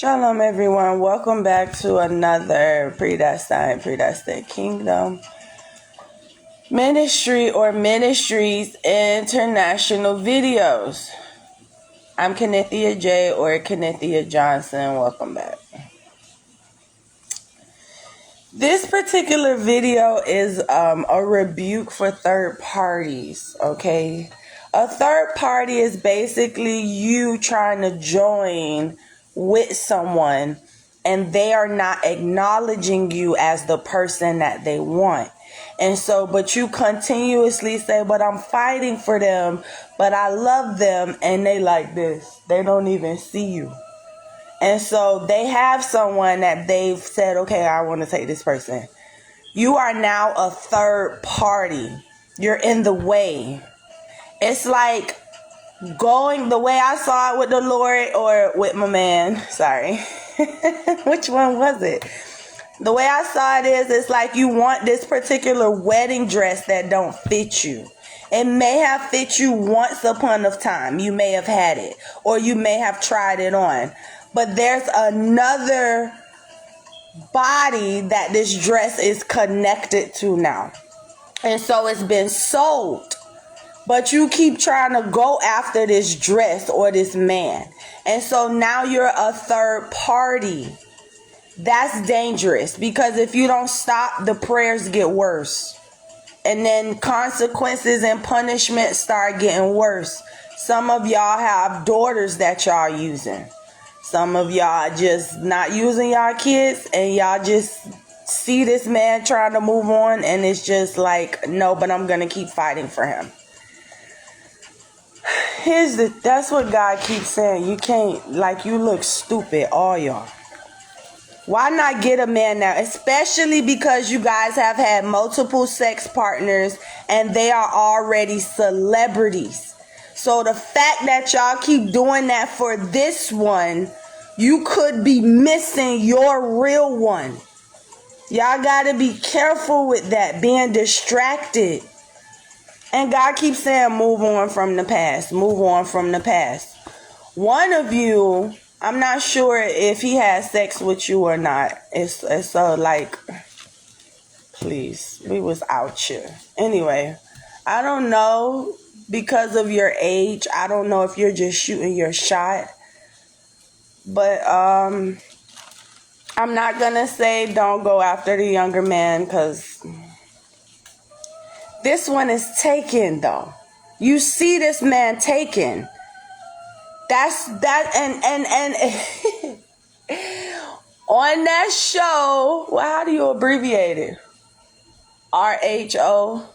Shalom, everyone. Welcome back to another Predestined Kingdom Ministry or Ministries International videos. I'm Kennethia J or Kennethia Johnson. Welcome back. This particular video is a rebuke for third parties, okay? A third party is basically you trying to join with someone and they are not acknowledging you as the person that they want. And so, but you continuously say, but I'm fighting for them, but I love them, and they like this. They don't even see you. And so they have someone that they've said, okay, I want to take this person. You are now a third party. You're in the way. It's like going the way I saw it with the Lord or with my man. Sorry. Which one was it? The way I saw it is, it's like you want this particular wedding dress that don't fit you. It may have fit you once upon a time. You may have had it, or you may have tried it on. But there's another body that this dress is connected to now. And so it's been sold. But you keep trying to go after this dress or this man. And so now you're a third party. That's dangerous, because if you don't stop, the prayers get worse. And then consequences and punishment start getting worse. Some of y'all have daughters that y'all using. Some of y'all just not using y'all kids, and y'all just see this man trying to move on, and it's just no, but I'm going to keep fighting for him. That's what God keeps saying. You can't, you look stupid, all y'all. Why not get a man now? Especially because you guys have had multiple sex partners and they are already celebrities. So the fact that y'all keep doing that for this one, you could be missing your real one. Y'all got to be careful with that, being distracted. And God keeps saying, move on from the past. Move on from the past. One of you, I'm not sure if he has sex with you or not. It's so please, we was out here. Anyway, I don't know, because of your age. I don't know if you're just shooting your shot. But I'm not going to say don't go after the younger man, because this one is taken, though. You see this man taken. That's that, and on that show, well, how do you abbreviate it? RHO.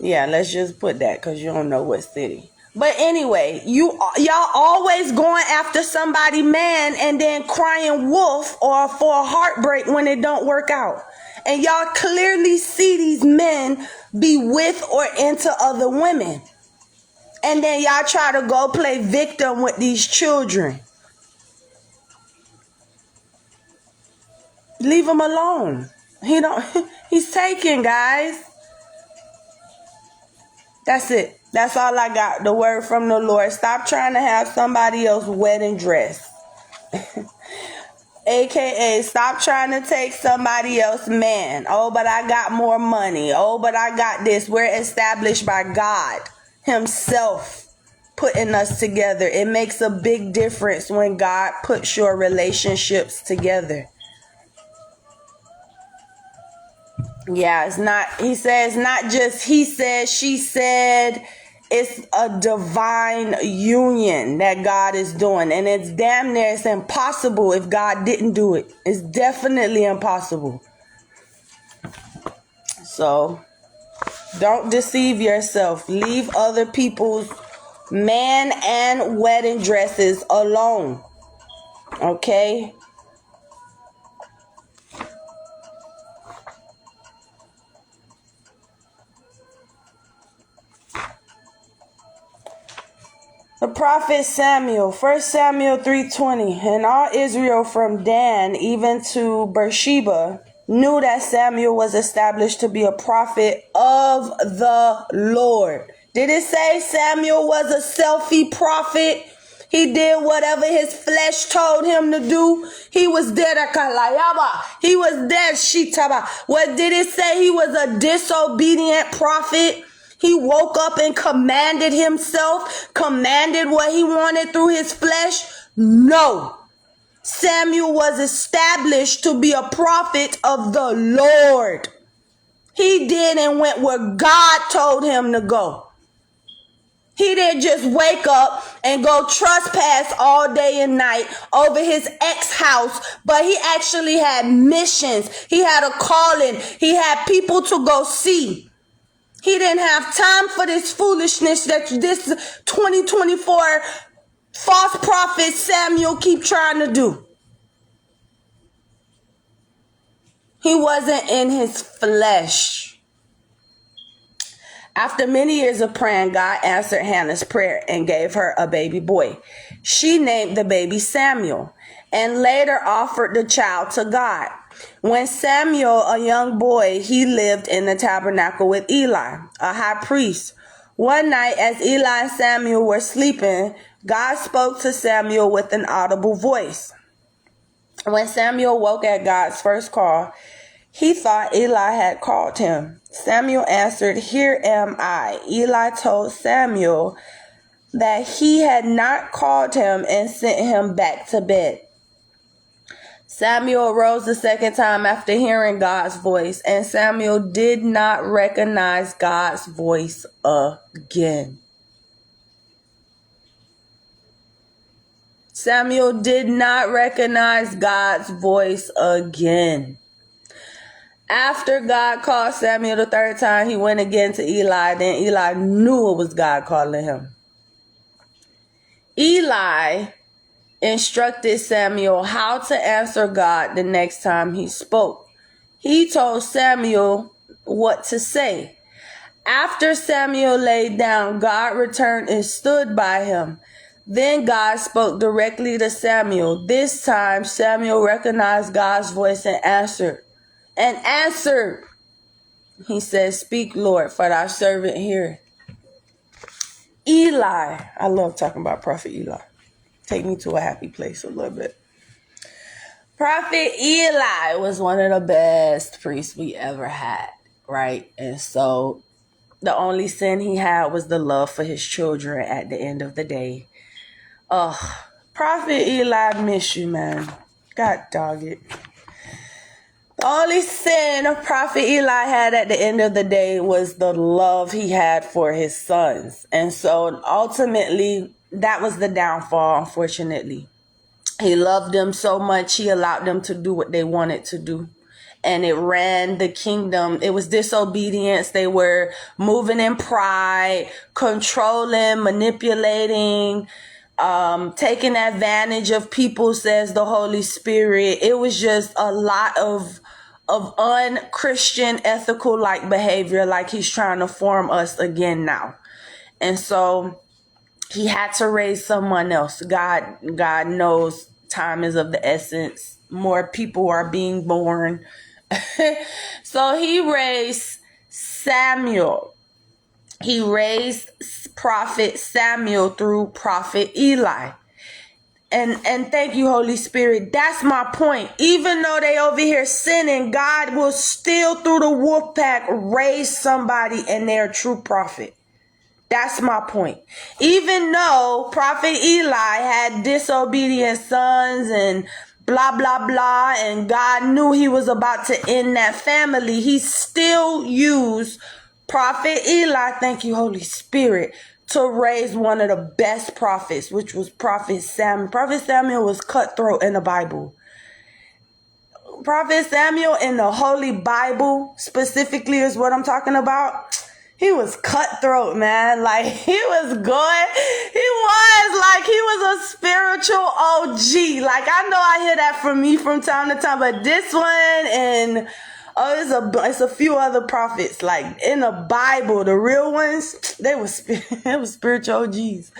Yeah, let's just put that, because you don't know what city. But anyway, y'all always going after somebody man and then crying wolf or for a heartbreak when it don't work out. And y'all clearly see these men be with or into other women. And then y'all try to go play victim with these children. Leave him alone. He's taken, guys. That's it. That's all I got. The word from the Lord. Stop trying to have somebody else's wedding dress. AKA, stop trying to take somebody else's man. Oh, but I got more money. Oh, but I got this. We're established by God Himself putting us together. It makes a big difference when God puts your relationships together. Yeah, it's not, he says, not just he said, she said. It's a divine union that God is doing. And it's damn near, it's impossible if God didn't do it. It's definitely impossible. So don't deceive yourself. Leave other people's man and wedding dresses alone. Okay? The prophet Samuel, 1 Samuel 3:20, and all Israel from Dan even to Beersheba knew that Samuel was established to be a prophet of the Lord. Did it say Samuel was a selfie prophet? He did whatever his flesh told him to do. He was dead. He was dead. Shitaba. What did it say? He was a disobedient prophet. He woke up and commanded himself, commanded what he wanted through his flesh. No. Samuel was established to be a prophet of the Lord. He did and went where God told him to go. He didn't just wake up and go trespass all day and night over his ex-house, but he actually had missions. He had a calling. He had people to go see. He didn't have time for this foolishness that this 2024 false prophet Samuel keep trying to do. He wasn't in his flesh. After many years of praying, God answered Hannah's prayer and gave her a baby boy. She named the baby Samuel and later offered the child to God. When Samuel, a young boy, he lived in the tabernacle with Eli, a high priest. One night, as Eli and Samuel were sleeping, God spoke to Samuel with an audible voice. When Samuel woke at God's first call, he thought Eli had called him. Samuel answered, "Here am I." Eli told Samuel that he had not called him and sent him back to bed. Samuel arose the second time after hearing God's voice, and Samuel did not recognize God's voice again. Samuel did not recognize God's voice again. After God called Samuel the third time, he went again to Eli. Then Eli knew it was God calling him. Eli instructed Samuel how to answer God the next time he spoke. He told Samuel what to say. After Samuel laid down, God returned and stood by him. Then God spoke directly to Samuel. This time, Samuel recognized God's voice and answered. He said, "Speak, Lord, for thy servant heareth." Eli, I love talking about Prophet Eli. Take me to a happy place a little bit. Prophet Eli was one of the best priests we ever had, right? And so the only sin he had was the love for his children at the end of the day. Prophet Eli, miss you, man. God dog it. The only sin Prophet Eli had at the end of the day was the love he had for his sons. And so ultimately, that was the downfall, unfortunately. He loved them so much, he allowed them to do what they wanted to do. And it ran the kingdom. It was disobedience. They were moving in pride, controlling, manipulating, taking advantage of people, says the Holy Spirit. It was just a lot of unchristian ethical like behavior, like he's trying to form us again now. And so he had to raise someone else. God knows time is of the essence. More people are being born. So he raised Samuel. He raised Prophet Samuel through Prophet Eli. And thank you, Holy Spirit. That's my point. Even though they over here sinning, God will still, through the wolf pack, raise somebody and they're a true prophet. That's my point. Even though Prophet Eli had disobedient sons and blah, blah, blah, and God knew he was about to end that family, he still used Prophet Eli, thank you, Holy Spirit, to raise one of the best prophets, which was Prophet Samuel. Prophet Samuel was cutthroat in the Bible. Prophet Samuel in the Holy Bible specifically is what I'm talking about. He was cutthroat, man. Like, he was good. He was a spiritual OG. Like, I know I hear that from me from time to time, but this one and it's a few other prophets. Like, in the Bible, the real ones, they were spiritual OGs.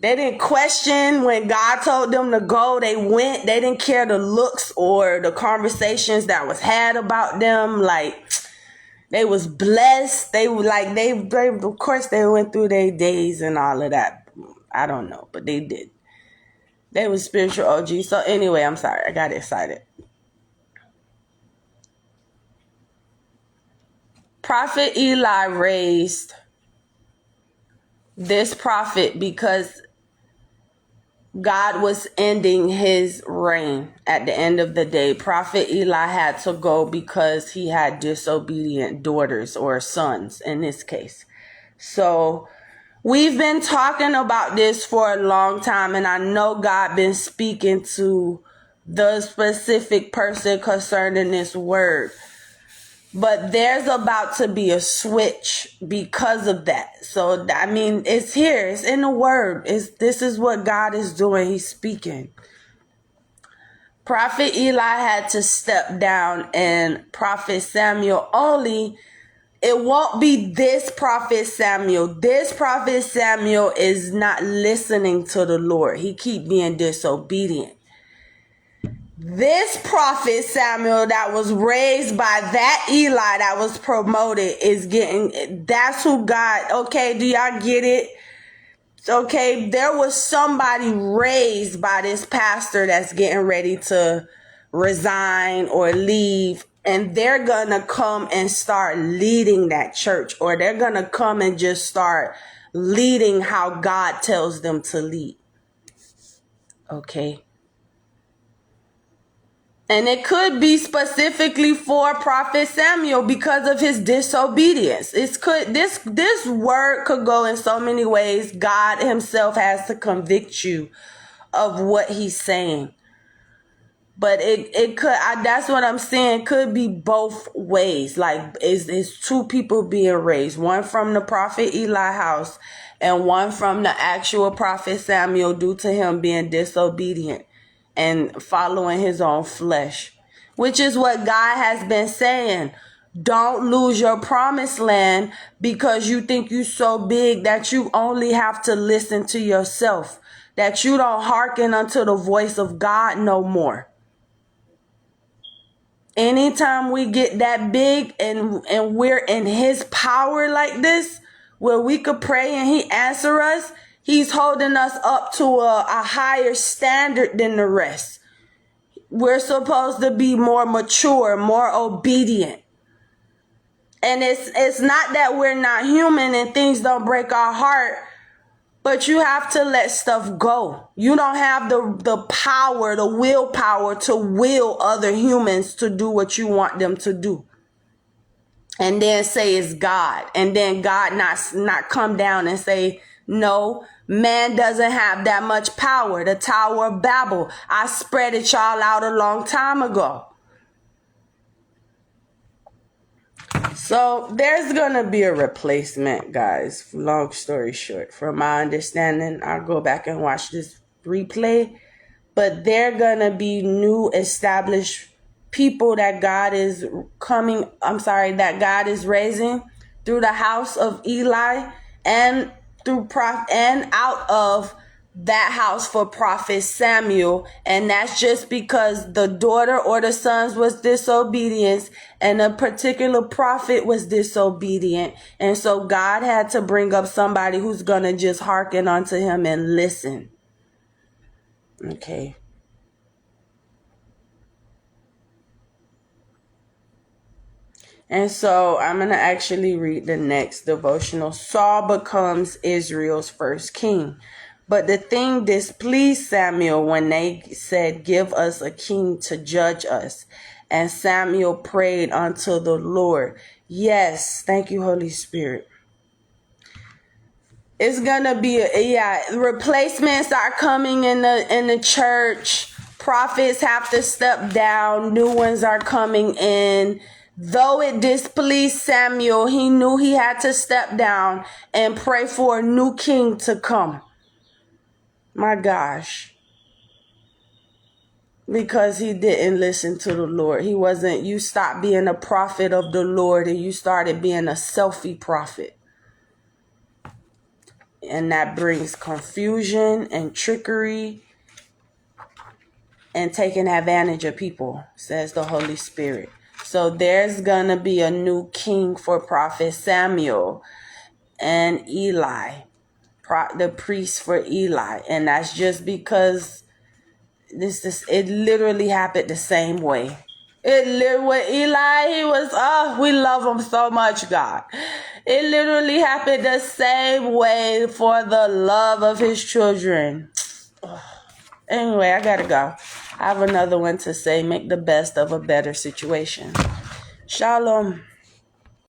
They didn't question when God told them to go. They went. They didn't care the looks or the conversations that was had about them. Like, they was blessed. They of course they went through their days and all of that. I don't know, but they did. They was spiritual OG. So anyway, I'm sorry. I got excited. Prophet Eli raised this prophet because God was ending his reign at the end of the day. Prophet Eli had to go because he had disobedient daughters or sons in this case. So we've been talking about this for a long time, and I know God been speaking to the specific person concerning this word. But there's about to be a switch because of that. So, I mean, it's here. It's in the word. This is what God is doing. He's speaking. Prophet Eli had to step down, and Prophet Samuel only. It won't be this Prophet Samuel. This Prophet Samuel is not listening to the Lord. He keep being disobedient. This prophet Samuel that was raised by that Eli that was promoted is getting, that's who God, okay, do y'all get it? Okay, there was somebody raised by this pastor that's getting ready to resign or leave, and they're gonna come and start leading that church, or they're gonna come and just start leading how God tells them to lead. Okay. And it could be specifically for Prophet Samuel because of his disobedience. This word could go in so many ways. God himself has to convict you of what he's saying. But it could, that's what I'm saying, could be both ways. Like, is two people being raised, one from the prophet Eli house and one from the actual prophet Samuel, due to him being disobedient and following his own flesh, which is what God has been saying. Don't lose your promised land because you think you're so big that you only have to listen to yourself, that you don't hearken unto the voice of God no more. Anytime we get that big and we're in his power like this, where we could pray and he answer us, he's holding us up to a higher standard than the rest. We're supposed to be more mature, more obedient. And it's not that we're not human and things don't break our heart, but you have to let stuff go. You don't have the power, the willpower to will other humans to do what you want them to do. And then say it's God. And then God not come down and say, no, man doesn't have that much power. The Tower of Babel, I spread it y'all out a long time ago. So there's going to be a replacement, guys. Long story short, from my understanding, I'll go back and watch this replay. But they're going to be new established people that God is that God is raising through the house of Eli and and out of that house for Prophet Samuel. And that's just because the daughter or the sons was disobedient and a particular prophet was disobedient. And so God had to bring up somebody who's going to just hearken unto him and listen. Okay. And so I'm going to actually read the next devotional. Saul becomes Israel's first king. But the thing displeased Samuel when they said, give us a king to judge us. And Samuel prayed unto the Lord. Yes, thank you, Holy Spirit. It's going to be, replacements are coming in the church. Prophets have to step down. New ones are coming in. Though it displeased Samuel, he knew he had to step down and pray for a new king to come. My gosh. Because he didn't listen to the Lord. You stopped being a prophet of the Lord and you started being a selfie prophet. And that brings confusion and trickery and taking advantage of people, says the Holy Spirit. So there's going to be a new king for Prophet Samuel and Eli, the priest for Eli. And that's just because It literally happened the same way. It literally, with Eli, he was, we love him so much, God. It literally happened the same way for the love of his children. Anyway, I gotta go. I have another one to say, make the best of a better situation. Shalom.